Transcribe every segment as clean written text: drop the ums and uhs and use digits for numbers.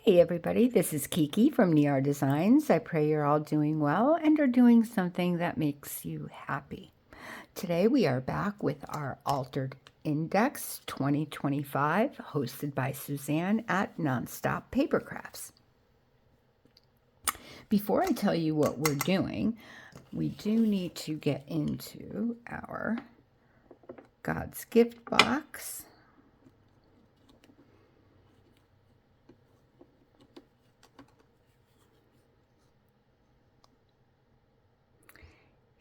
Hey everybody, this is Kiki from Niar Designs. I pray you're all doing well and are doing something that makes you happy. Today we are back with our Altered Index 2025, hosted by Suzanne at Nonstop Papercrafts. Before I tell you what we're doing, we do need to get into our God's Gift box.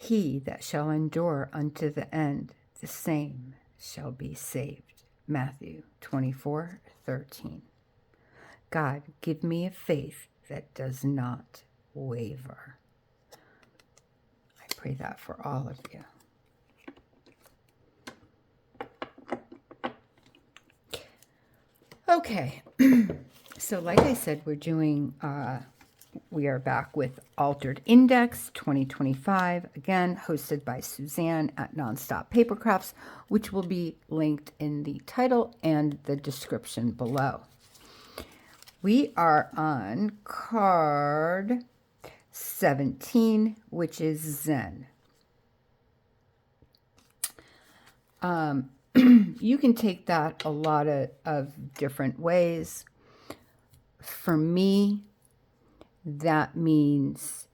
He that shall endure unto the end, the same shall be saved. Matthew 24:13. God, give me a faith that does not waver. I pray that for all of you. Okay, so like I said, we are back with Altered Index 2025, again, hosted by Suzanne at Nonstop Papercrafts, which will be linked in the title and the description below. We are on card 17, which is Zen. You can take that a lot of different ways. For me, that means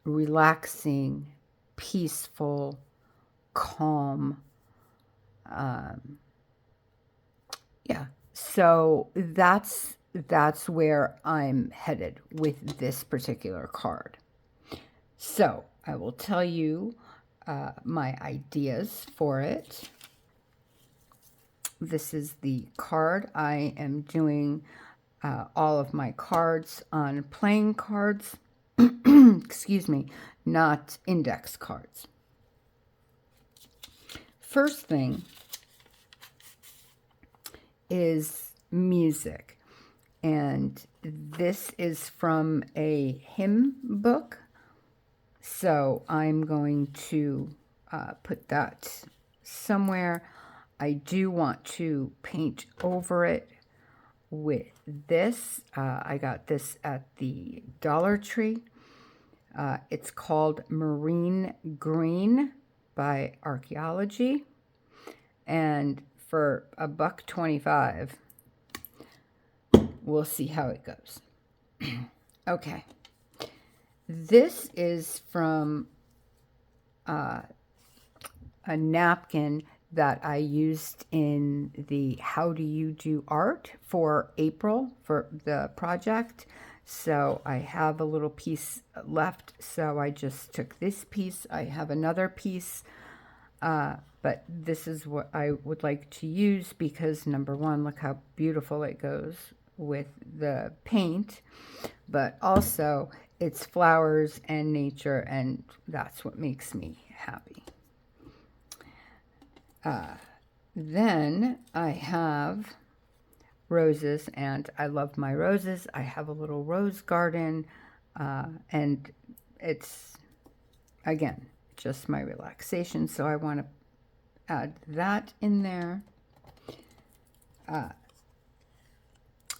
relaxing, peaceful, calm. So that's where I'm headed with this particular card. So I will tell you my ideas for it. This is the card. I am doing all of my cards on playing cards, excuse me, not index cards. First thing is music, and this is from a hymn book, so I'm going to put that somewhere. I do want to paint over it with this. I got this at the Dollar Tree. It's called Marine Green by Archaeology, and for $1.25, we'll see how it goes. Okay, this is from a napkin that I used in the How Do You Do Art for April for the project. So I have a little piece left, so I just took this piece. I have another piece, but this is what I would like to use because, number one, look how beautiful it goes with the paint, but also it's flowers and nature, and that's what makes me happy. Then I have roses, and I love my roses. I have a little rose garden, and it's, again, just my relaxation, so I want to add that in there.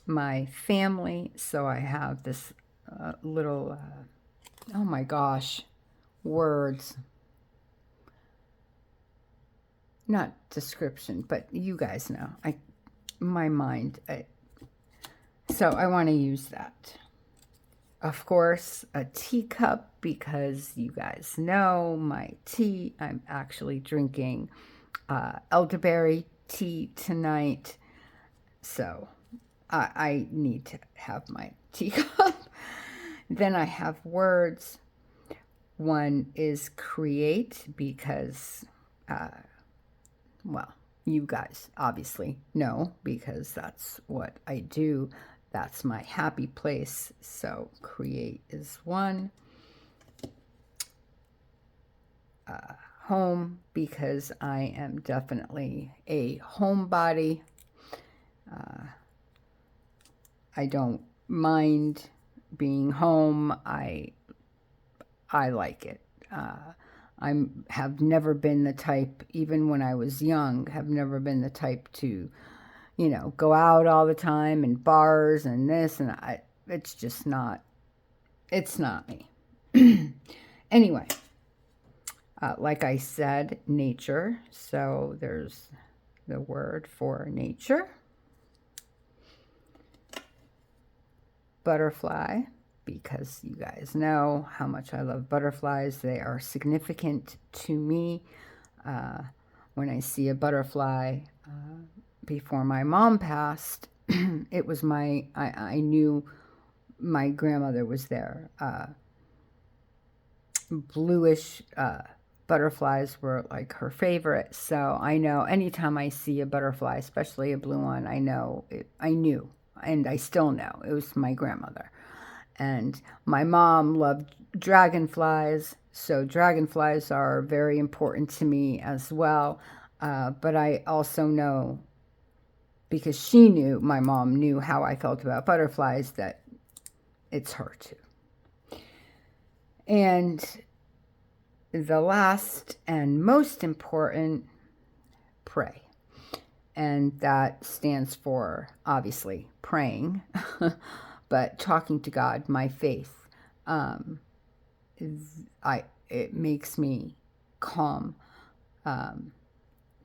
My family, so I have this little, oh my gosh, words. Not description, but you guys know. My mind. So I want to use that. Of course, a teacup, because you guys know my tea. I'm actually drinking elderberry tea tonight. So I need to have my teacup. Then I have words. One is create, because well, you guys obviously know, because that's what I do. That's my happy place. So create is one. Home, because I am definitely a homebody. I don't mind being home. I like it. I have never been the type, even when I was young, have never been the type to, you know, go out all the time and bars and this and it's just not, it's not me. Anyway, like I said, nature. So there's the word for nature. Butterfly, because you guys know how much I love butterflies. They are significant to me. When I see a butterfly, before my mom passed, it was I knew my grandmother was there. Bluish butterflies were like her favorite. So I know anytime I see a butterfly, especially a blue one, I knew, and I still know it was my grandmother. And my mom loved dragonflies, so dragonflies are very important to me as well. But I also know, because my mom knew how I felt about butterflies, that it's her too. And the last and most important, pray. And that stands for, obviously, praying, but talking to God, my faith. It makes me calm.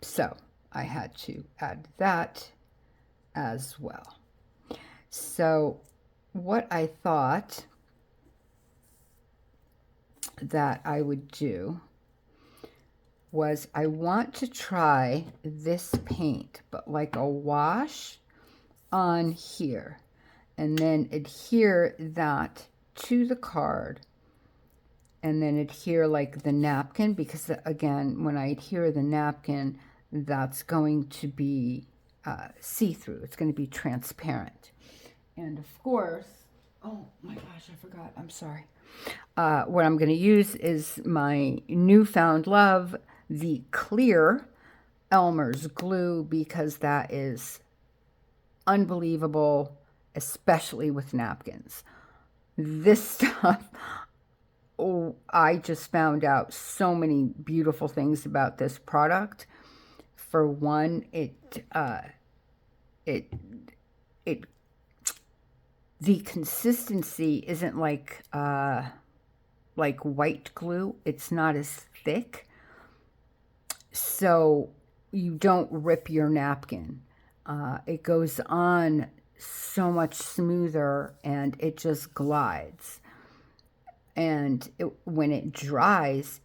So I had to add that as well. So what I thought that I would do was, I want to try this paint, but like a wash on here, and then adhere that to the card, and then adhere like the napkin, because again, when I adhere the napkin, that's going to be see-through. It's going to be transparent. And of course, oh my gosh, I forgot. I'm sorry. What I'm going to use is my newfound love, the clear Elmer's glue, because that is unbelievable, especially with napkins. This stuff, oh, I just found out so many beautiful things about this product. For one, the consistency isn't like white glue. It's not as thick, so you don't rip your napkin. It goes on so much smoother, and it just glides. And when it dries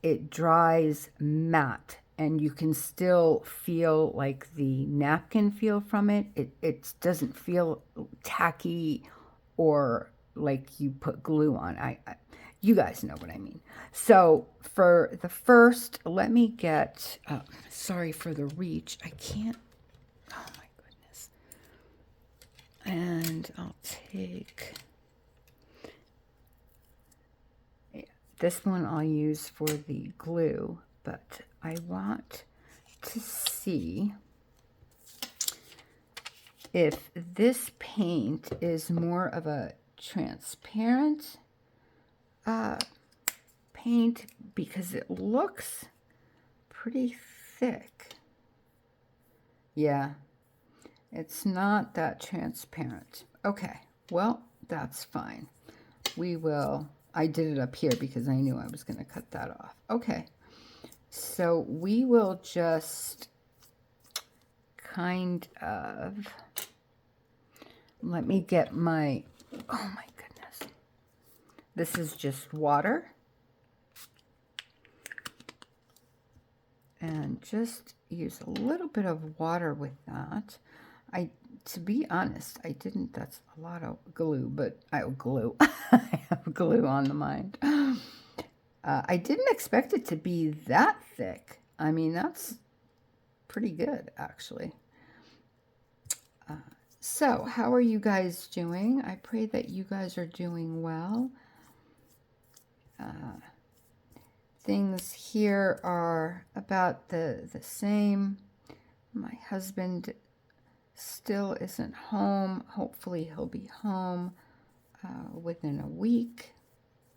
matte, and you can still feel like the napkin feel from it. It doesn't feel tacky or like you put glue on. You guys know what I mean. So for the first, let me get, sorry for the reach. I can't, oh my goodness. And I'll take, this one I'll use for the glue, but I want to see if this paint is more of a transparent paint, because it looks pretty thick. Yeah, it's not that transparent. Okay, well, that's fine. I did it up here because I knew I was going to cut that off. Okay, so we will just kind of, let me get my, oh my goodness. This is just water. And just use a little bit of water with that. To be honest, that's a lot of glue, but I have glue on the mind. I didn't expect it to be that thick. I mean, that's pretty good, actually. So, how are you guys doing? I pray that you guys are doing well. Things here are about the same. My husband still isn't home. Hopefully he'll be home within a week.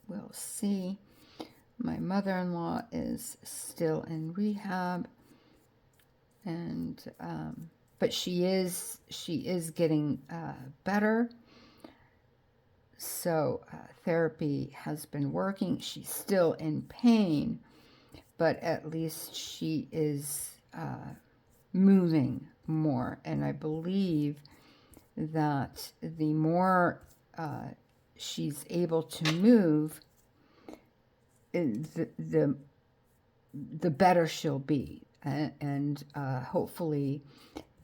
We'll see. My mother-in-law is still in rehab, and but she is getting better. So therapy has been working. She's still in pain, but at least she is moving more. And I believe that the more she's able to move, the better she'll be. And hopefully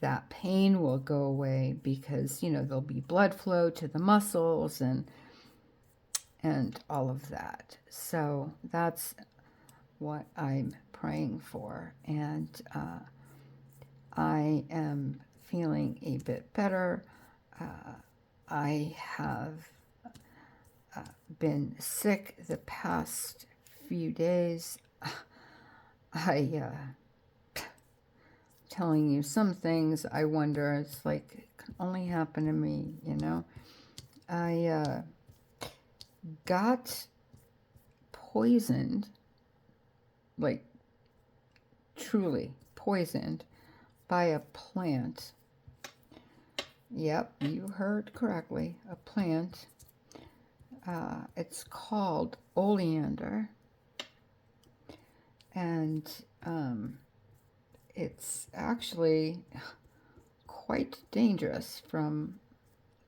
that pain will go away, because, you know, there'll be blood flow to the muscles and all of that. So that's what I'm praying for. And I am feeling a bit better. I have been sick the past few days. Telling you some things, I wonder, it's like, it can only happen to me, you know. I got poisoned, like truly poisoned, by a plant. Yep, you heard correctly, a plant. It's called oleander, and it's actually quite dangerous from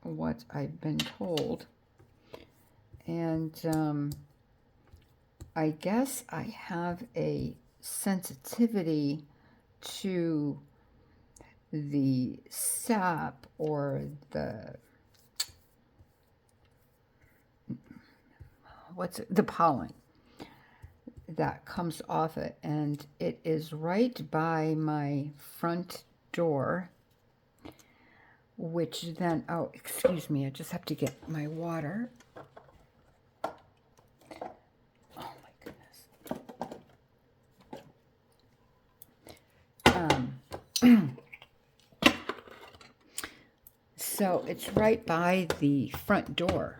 what I've been told. And I guess I have a sensitivity to the sap, or the pollen that comes off it, and it is right by my front door, which then, oh, excuse me, I just have to get my water. Oh my goodness. So it's right by the front door,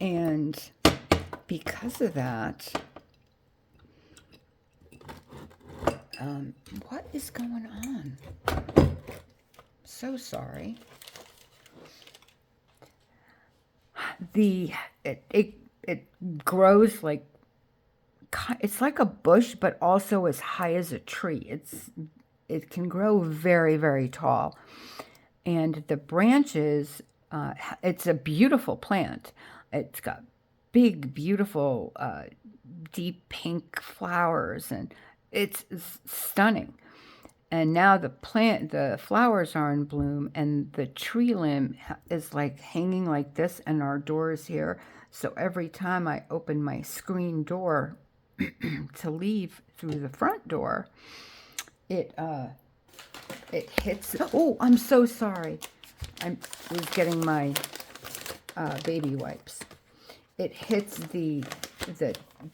and because of that, what is going on? So sorry. It grows like, it's like a bush, but also as high as a tree. It can grow very, very tall, and the branches. It's a beautiful plant. It's got big, beautiful, deep pink flowers, and it's stunning. And now the flowers are in bloom, and the tree limb is like hanging like this, and our door is here. So every time I open my screen door to leave through the front door, it hits. Oh, I'm so sorry. I was getting my baby wipes. It hits the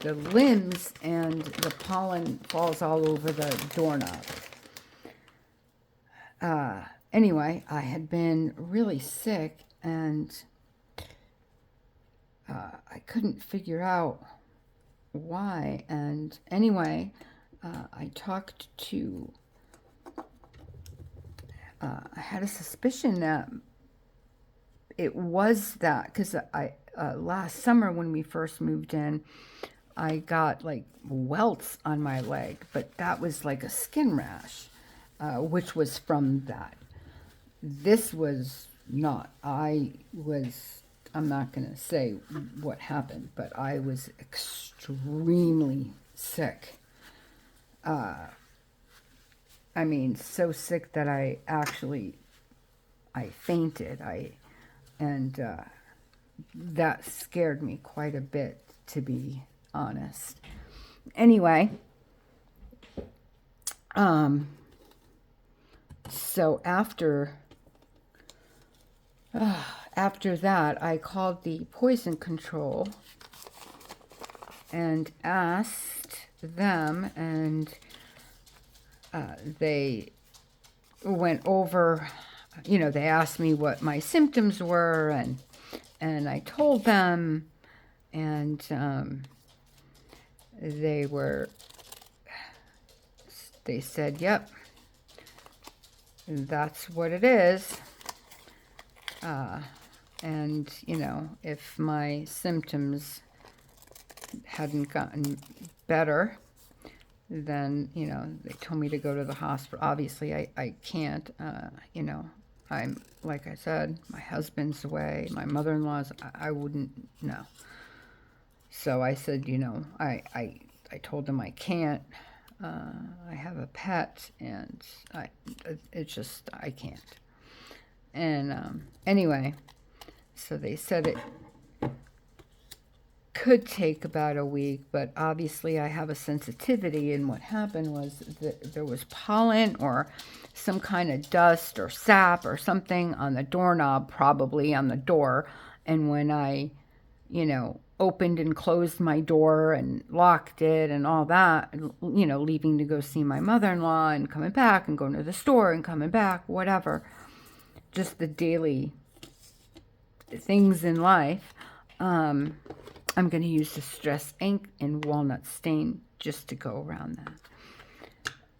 limbs, and the pollen falls all over the doorknob. Anyway, I had been really sick, and I couldn't figure out why. And anyway, I talked to, I had a suspicion that it was that, because last summer when we first moved in, I got like welts on my leg, but that was like a skin rash, which was from that. This was not. I'm not going to say what happened, but I was extremely sick. I mean, so sick that I fainted. And that scared me quite a bit, to be honest. Anyway, so after that, I called the poison control and asked them, and they went over, you know, they asked me what my symptoms were, and I told them, and they said, yep, that's what it is. And, you know, if my symptoms hadn't gotten better, then, you know, they told me to go to the hospital. Obviously, I can't, you know, I'm, like I said, my husband's away, my mother-in-law's, I wouldn't know. So I said, you know, I told them I can't. I have a pet, and it's just, I can't. And anyway, so they said it could take about a week, but obviously I have a sensitivity, and what happened was that there was pollen or some kind of dust or sap or something on the doorknob, probably on the door, and when I, you know, opened and closed my door and locked it and all that, you know, leaving to go see my mother-in-law and coming back and going to the store and coming back, whatever, just the daily things in life, I'm going to use Distress ink and walnut stain just to go around that.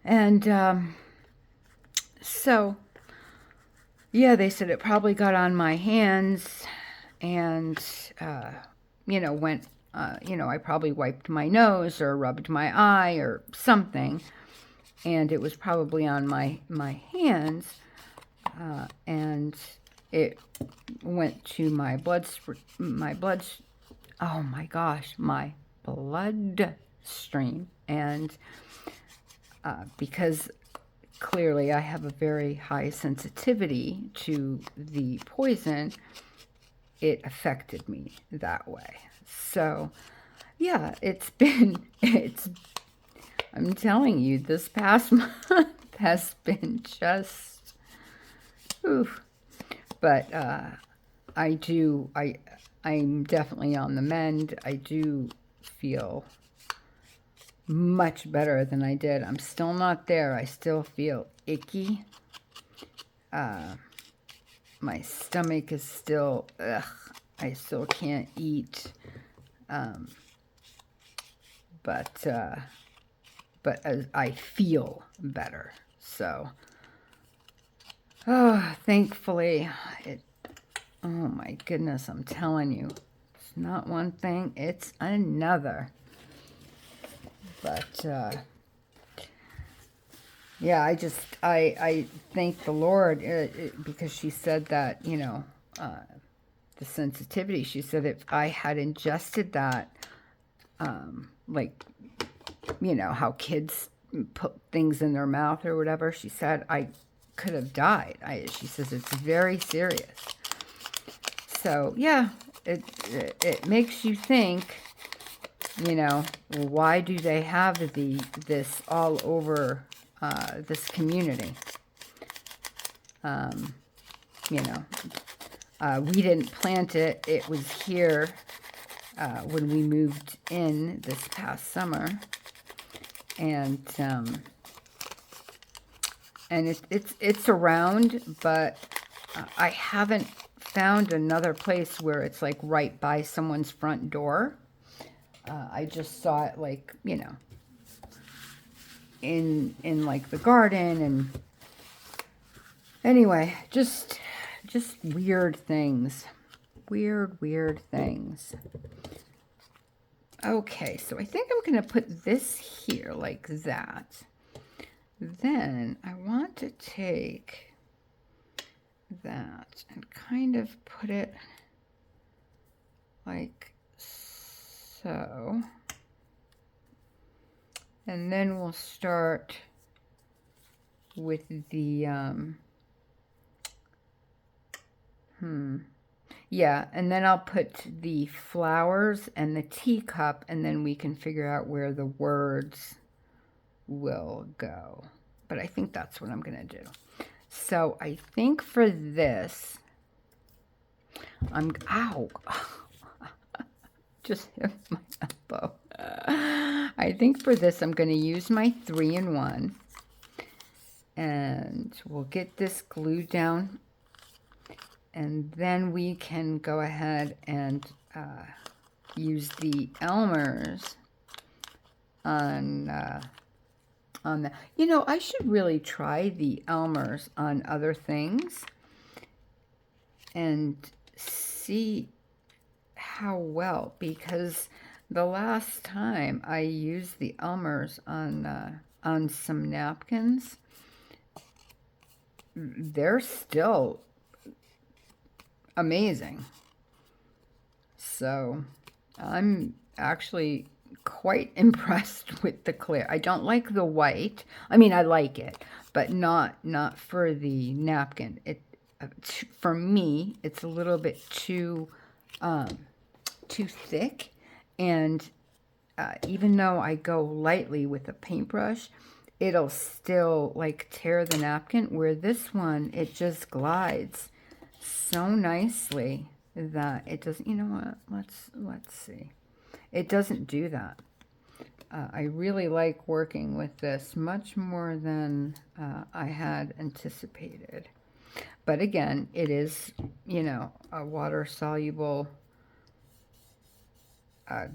And so, yeah, they said it probably got on my hands and, you know, went, you know, I probably wiped my nose or rubbed my eye or something, and it was probably on my hands, and it went to my oh my gosh, my bloodstream, and because clearly I have a very high sensitivity to the poison, it affected me that way. So, yeah, I'm telling you, this past month has been just, oof. But I'm definitely on the mend. I do feel much better than I did. I'm still not there. I still feel icky. My stomach is still, ugh, I still can't eat. But I feel better. So, oh, thankfully, oh my goodness, I'm telling you, it's not one thing, it's another. But, yeah, I thank the Lord, because she said that, you know, the sensitivity, she said if I had ingested that, like, you know, how kids put things in their mouth or whatever, she said I could have died. She says it's very serious. So, yeah, it makes you think, you know, why do they have this all over this community? You know, we didn't plant it. It was here when we moved in this past summer, and it's around, but I haven't found another place where it's like right by someone's front door. I just saw it, like, you know, in like the garden, and anyway, just weird things. Weird things. Okay, so I think I'm going to put this here like that. Then I want to take that and kind of put it like so. And then we'll start with the, yeah, and then I'll put the flowers and the teacup, and then we can figure out where the words will go. But I think that's what I'm going to do. So I think for this, ow, just hit my elbow. I think for this, I'm going to use my 3-in-1, and we'll get this glued down, and then we can go ahead and use the Elmer's on on that. You know, I should really try the Elmer's on other things and see how well, because the last time I used the Elmer's on some napkins, they're still amazing. So I'm actually quite impressed with the clear. I don't like the white. I mean, I like it, but not for the napkin. For me, it's a little bit too thick, and even though I go lightly with a paintbrush, it'll still like tear the napkin, where this one, it just glides so nicely that it doesn't. You know what? Let's see. It doesn't do that. I really like working with this much more than I had anticipated. But again, it is, you know, a water-soluble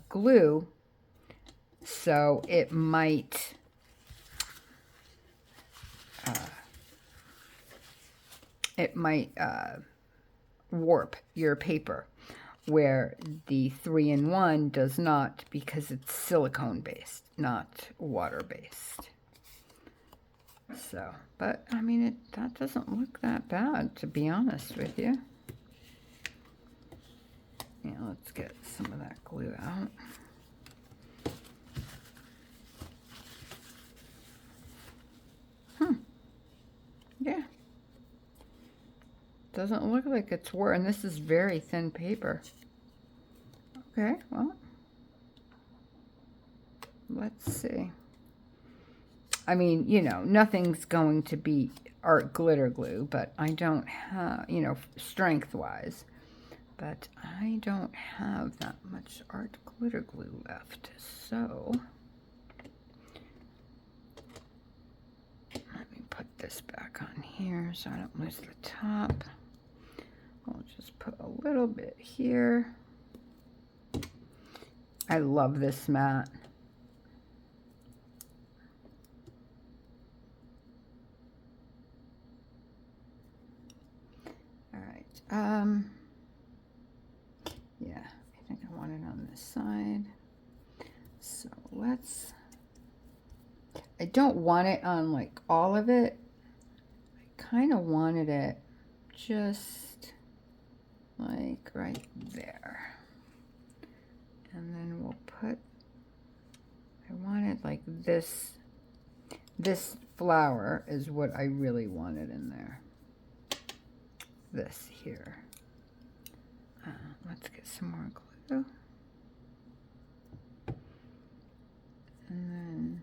glue, so it might warp your paper, where the 3-in-1 does not, because it's silicone-based, not water-based. So, but I mean, that doesn't look that bad, to be honest with you. Yeah, let's get some of that glue out. Yeah. Doesn't look like it's worn. And this is very thin paper. Okay, well, let's see. I mean, you know, nothing's going to be art glitter glue, but I don't have, you know, strength-wise, but I don't have that much art glitter glue left, so let me put this back on here so I don't lose the top. I'll just put a little bit here. I love this mat. All right. Yeah, I think I want it on this side. So let's, I don't want it on like all of it. I kind of wanted it just like right there. And then we'll put, I wanted like this flower is what I really wanted in there. This here. Let's get some more glue. And then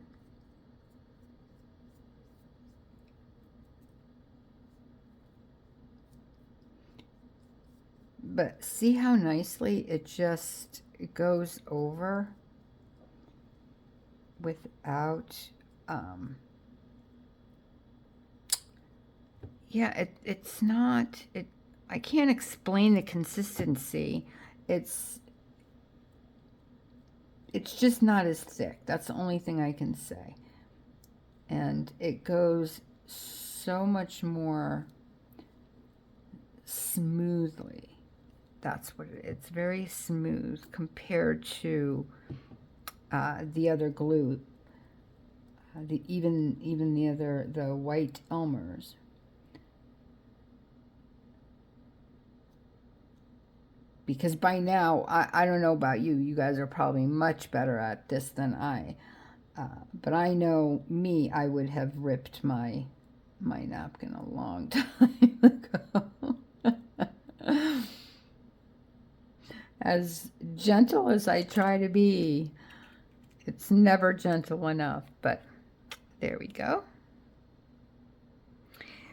but see how nicely it just goes over without yeah, it's not, I can't explain the consistency. It's just not as thick. That's the only thing I can say. And it goes so much more smoothly. That's what it is. It's very smooth compared to the other glue. Even the white Elmer's. Because by now, I don't know about you. You guys are probably much better at this than I. But I know me, I would have ripped my napkin a long time ago. As gentle as I try to be, it's never gentle enough. But there we go.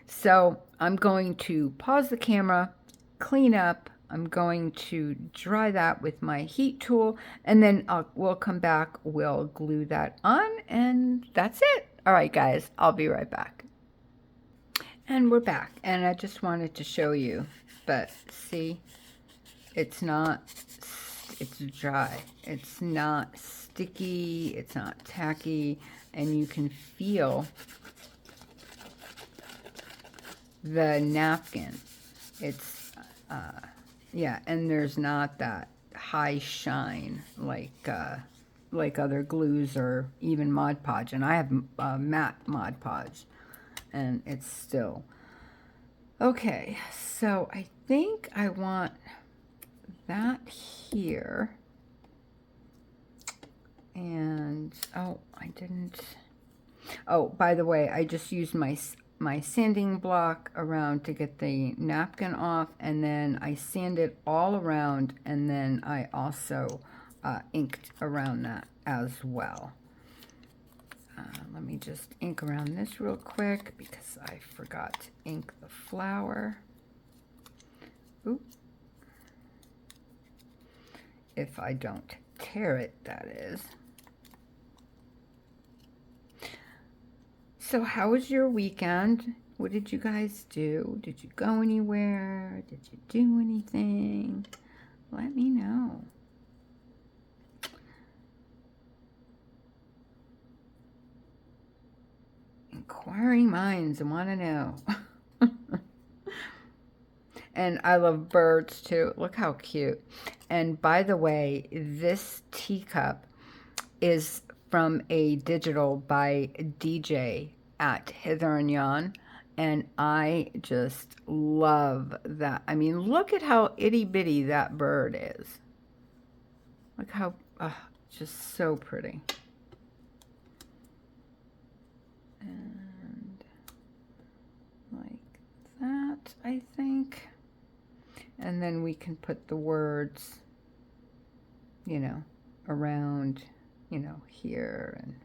So I'm going to pause the camera, clean up. I'm going to dry that with my heat tool, and then we'll come back, we'll glue that on, and that's it. All right, guys, I'll be right back. And we're back, and I just wanted to show you, but see, it's dry. It's not sticky, it's not tacky, and you can feel the napkin. It's, yeah, and there's not that high shine like other glues or even Mod Podge. And I have matte Mod Podge, and it's still okay. So I think I want that here. And oh, I didn't. Oh, by the way, I just used my sanding block around to get the napkin off, and then I sanded all around, and then I also inked around that as well. Let me just ink around this real quick because I forgot to ink the flower. Oop. If I don't tear it, that is. So how was your weekend? What did you guys do? Did you go anywhere? Did you do anything? Let me know. Inquiring minds want to know. And I love birds too. Look how cute. And by the way, this teacup is from a digital by DJ at Hither and Yon. And I just love that. I mean, look at how itty bitty that bird is. Look how, just so pretty. And like that, I think. And then we can put the words, you know, around, you know, here. And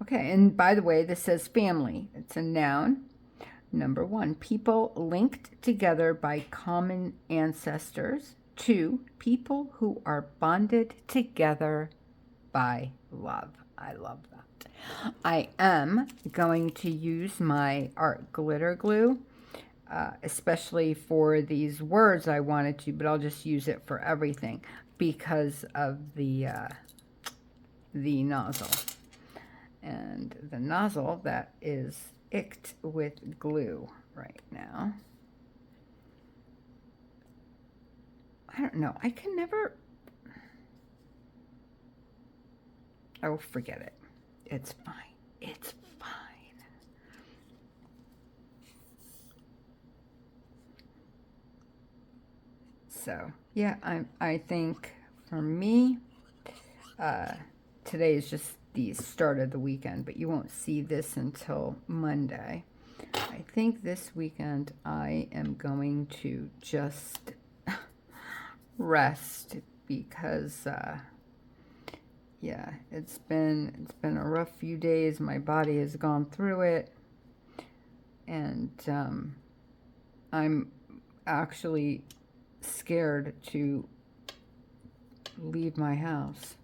okay, and by the way, this says family. It's a noun. Number 1, people linked together by common ancestors. 2, people who are bonded together by love. I love that. I am going to use my art glitter glue, especially for these words I wanted to, but I'll just use it for everything because of the nozzle. And the nozzle that is inked with glue right now. I don't know. I can never... Oh, forget it. It's fine. It's fine. So, yeah, I think for me, today is just the start of the weekend, but you won't see this until Monday. I think this weekend I am going to just rest because yeah, it's been a rough few days. My body has gone through it, and I'm actually scared to leave my house.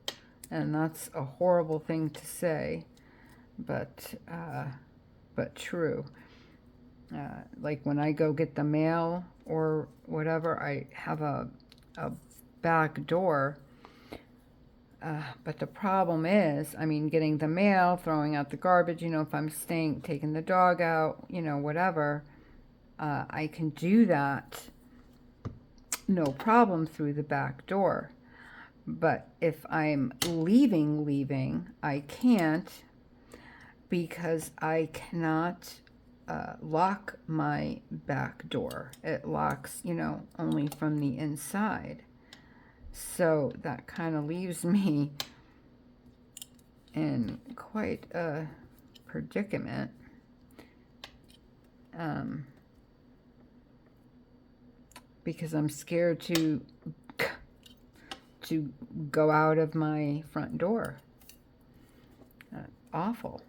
And that's a horrible thing to say, but true. Like when I go get the mail or whatever, I have a back door. But the problem is, I mean, getting the mail, throwing out the garbage, you know, if I'm taking the dog out, you know, whatever, I can do that no problem through the back door. But if I'm leaving, I can't, because I cannot lock my back door. It locks, you know, only from the inside. So that kind of leaves me in quite a predicament. Because I'm scared to go out of my front door. Awful.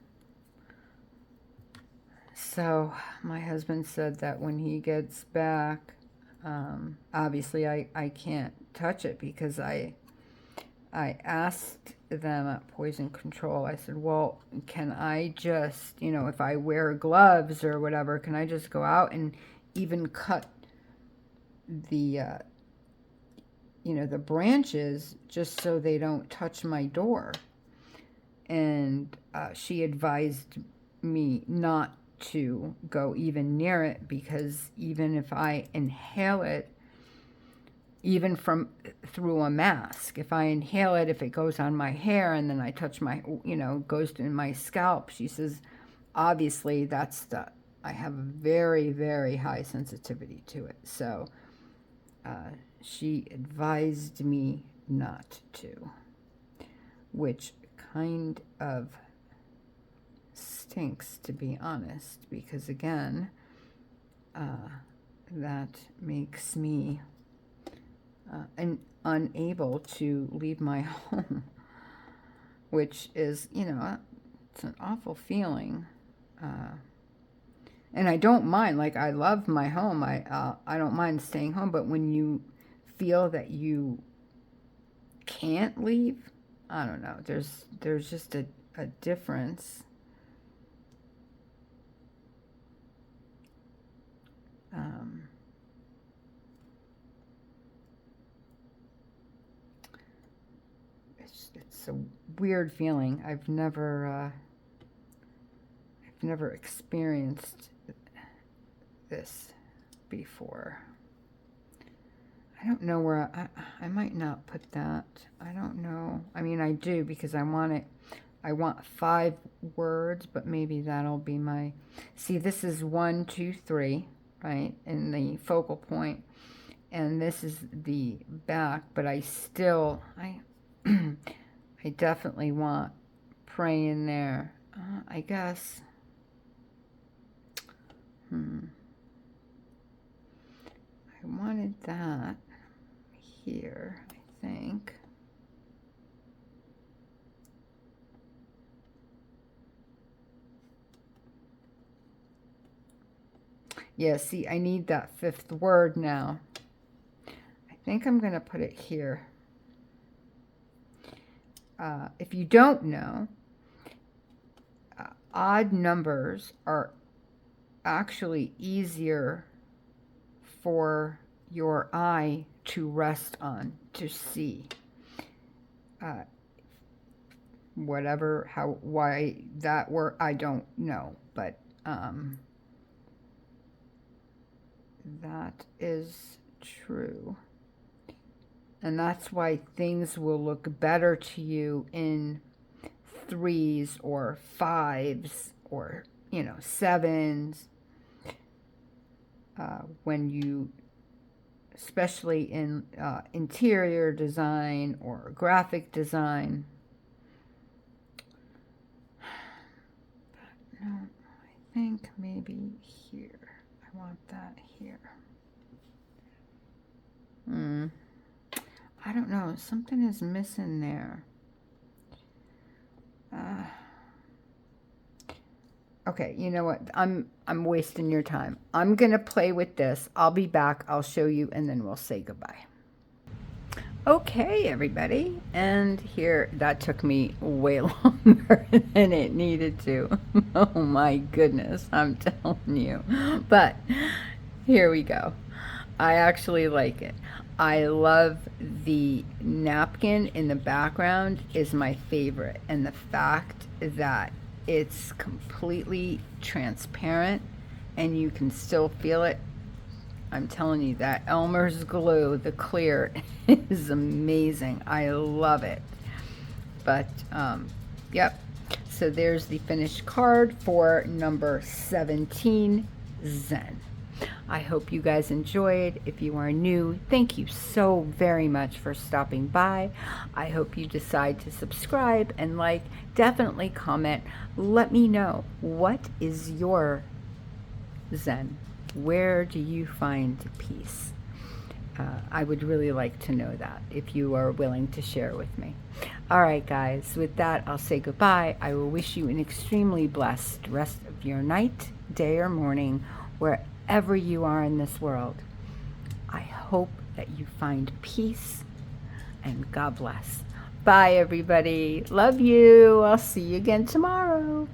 So my husband said that when he gets back, obviously I can't touch it, because I asked them at Poison Control, I said, well, can I just, you know, if I wear gloves or whatever, can I just go out and even cut the you know, the branches, just so they don't touch my door? and she advised me not to go even near it, because even if I inhale it, even from through a mask, if I inhale it, if it goes on my hair and then I touch my, goes in my scalp, she says, obviously I have a very, very high sensitivity to it. So she advised me not to, which kind of stinks, to be honest, because again, that makes me unable to leave my home, which is, it's an awful feeling. And I don't mind, like, I love my home. I don't mind staying home, but when you feel that you can't leave, I don't know, there's just a difference. It's a weird feeling. I've never experienced this before. I don't know where I might not put that. I don't know. I mean, I do, because I want it. I want 5 words, but maybe that'll be my... See, this is 1, 2, 3, right? In the focal point. And this is the back, but I still... I definitely want pray in there. I guess. I wanted that here, I think. Yeah, see, I need that 5th word now. I think I'm going to put it here. If you don't know, odd numbers are actually easier for your eye to rest on, to see. Why that word, I don't know, but that is true. And that's why things will look better to you in 3s or 5s or, 7s. When you, especially in interior design or graphic design. But no, I think maybe here. I want that here. I don't know. Something is missing there. Okay, you know what? I'm wasting your time. I'm going to play with this. I'll be back. I'll show you, and then we'll say goodbye. Okay, everybody. And here, that took me way longer than it needed to. Oh, my goodness. I'm telling you. But here we go. I actually like it. I love the napkin in the background is my favorite. And the fact that it's completely transparent and you can still feel it. I'm telling you, that Elmer's glue, the clear, is amazing. I love it. But, yep. So there's the finished card for number 17, Zen. I hope you guys enjoyed. If you are new, thank you so very much for stopping by. I hope you decide to subscribe and like. Definitely comment. Let me know, what is your Zen? Where do you find peace? I would really like to know that, if you are willing to share with me. All right, guys, with that, I'll say goodbye. I will wish you an extremely blessed rest of your night, day, or morning, wherever you are in this world. I hope that you find peace, and God bless. Bye, everybody. Love you. I'll see you again tomorrow.